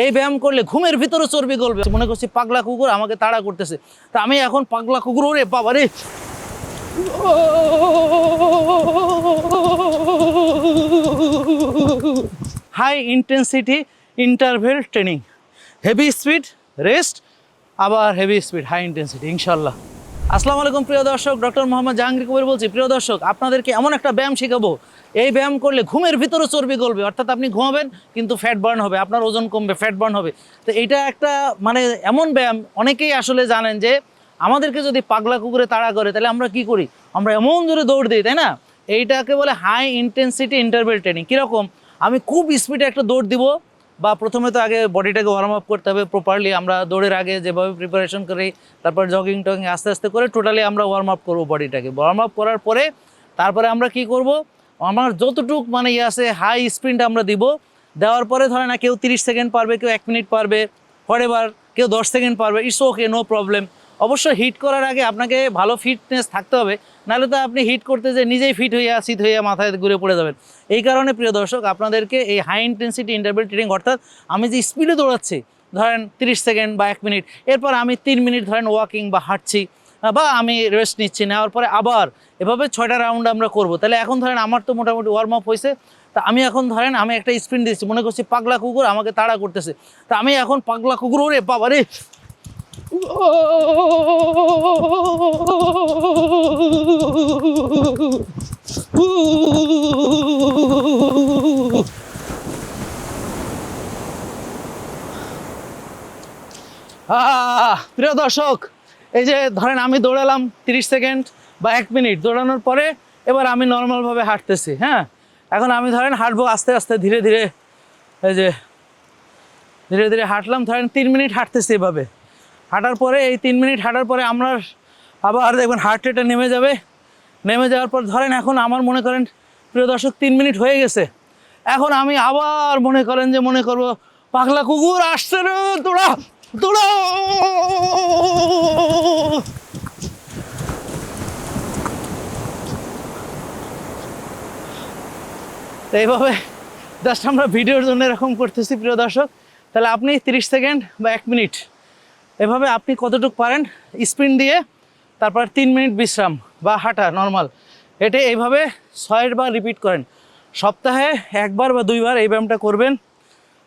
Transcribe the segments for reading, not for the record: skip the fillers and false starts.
এই ব্যায়াম করলে ঘুমের ভিতরে চর্বি গলবে। মনে করছি পাগলা কুকুর আমাকে তাড়া করতেছে, তা আমি এখন পাগলা কুকুর। ওরে বাবা রে, high intensity interval training, heavy speed rest, আবার হেভি স্পিড হাই ইন্টেন্সিটি ইনশাল্লাহ। আসসালামু আলাইকুম প্রিয় দর্শক, ডক্টর মোহাম্মদ জাহাঙ্গীর কবির বলছি। প্রিয় দর্শক, আপনাদেরকে এমন একটা ব্যায়াম শেখাবো, এই ব্যায়াম করলে ঘুমের ভিতরে চর্বি গলবে, অর্থাৎ আপনি ঘুমাবেন কিন্তু ফ্যাট বার্ন হবে, আপনার ওজন কমবে, ফ্যাট বার্ন হবে। তো এইটা একটা মানে এমন ব্যায়াম, অনেকেই আসলে জানেন যে আমাদেরকে যদি পাগলা কুকুরে তাড়া করে তাহলে আমরা কি করি, আমরা এমন জোরে দৌড় দিই, তাই না? এইটাকে বলে হাই ইন্টেন্সিটি ইন্টারভেল ট্রেনিং। কীরকম, আমি খুব স্পিডে একটা দৌড় দিব, বা প্রথমে তো আগে বডিটাকে ওয়ার্ম আপ করতে হবে প্রপারলি। আমরা দৌড়ের আগে যেভাবে প্রিপারেশন করি, তারপর জগিং টগিং আস্তে আস্তে করে টোটালি আমরা ওয়ার্ম আপ করবো বডিটাকে। ওয়ার্ম আপ করার পরে তারপরে আমরা কি করব, আমার যতটুক মানে আছে হাই স্পিড আমরা দিব। দেওয়ার পরে ধরে না, কেউ 30 সেকেন্ড পারবে, কেউ 1 মিনিট পারবে, হরেবার কেউ 10 সেকেন্ড পারবে, ইটস ওকে, নো প্রবলেম। অবশ্য হিট করার আগে আপনাকে ভালো ফিটনেস থাকতে হবে, নাহলে তো আপনি হিট করতে যে নিজেই ফিট হইয়া শীত হইয়া মাথায় ঘুরে পড়ে যাবেন। এই কারণে প্রিয় দর্শক, আপনাদেরকে এই হাই ইন্টেন্সিটি ইন্টারভেল ট্রেনিং, অর্থাৎ আমি যে স্পিডে দৌড়াচ্ছি ধরেন 30 সেকেন্ড বা 1 মিনিট, এরপর আমি 3 মিনিট ধরেন ওয়াকিং বা হাঁটছি, বা আমি রেস্ট নিচ্ছি, নেওয়ার পরে আবার এভাবে 6টা রাউন্ড আমরা করব। তাহলে এখন ধরেন আমার তো মোটামুটি ওয়ার্ম আপ হয়েছে। তা আমি এখন ধরেন আমি একটা স্পিন দিচ্ছি, মনে করছি পাগলা কুকুর আমাকে তাড়া করতেছে, তা আমি এখন পাগলা কুকুর। ওরে বাবা রে, প্রিয় দর্শক, এই যে ধরেন আমি দৌড়ালাম 30 সেকেন্ড বা 1 মিনিট, দৌড়ানোর পরে এবার আমি নর্মালভাবে হাঁটতেছি। হ্যাঁ, এখন আমি ধরেন হাঁটবো আস্তে আস্তে ধীরে ধীরে। এই যে ধীরে ধীরে হাঁটলাম, ধরেন 3 মিনিট হাঁটতেছি এভাবে। হাঁটার পরে এই 3 মিনিট হাঁটার পরে আমরা আবার দেখবেন হার্ট রেটটা নেমে যাবে। নেমে যাওয়ার পর ধরেন এখন আমার মনে করেন প্রিয় দর্শক 3 মিনিট হয়ে গেছে। এখন আমি আবার মনে করেন যে মনে করবো পাগলা কুকুর আসছে রে, তোরা তোরা। তো এইভাবে জাস্ট আমরা ভিডিওর জন্য এরকম করতেছি প্রিয় দর্শক। তাহলে আপনি 30 সেকেন্ড বা 1 মিনিট এভাবে আপনি কতটুকু পারেন স্পিন দিয়ে, তারপর 3 মিনিট বিশ্রাম বা হাঁটা নর্মাল, এটা এইভাবে 6 বার রিপিট করেন। সপ্তাহে 1 বার বা 2 বার এই ব্যায়ামটা করবেন।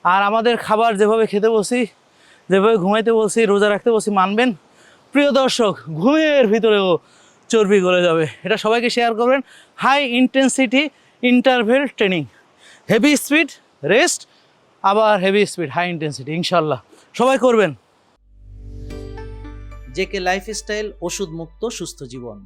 আর আমাদের খাবার যেভাবে খেতে বসি, যেভাবে ঘুমাইতে বলছি, রোজা রাখতে বলছি, মানবেন প্রিয় দর্শক, ঘুমের ভিতরেও চর্বি গলে যাবে। এটা সবাইকে শেয়ার করবেন। High intensity interval training, heavy speed rest, আবার হেভি স্পিড হাই ইন্টেন্সিটি ইনশাল্লাহ সবাই করবেন। জেকে লাইফস্টাইল, ওষুধ মুক্ত সুস্থ জীবন।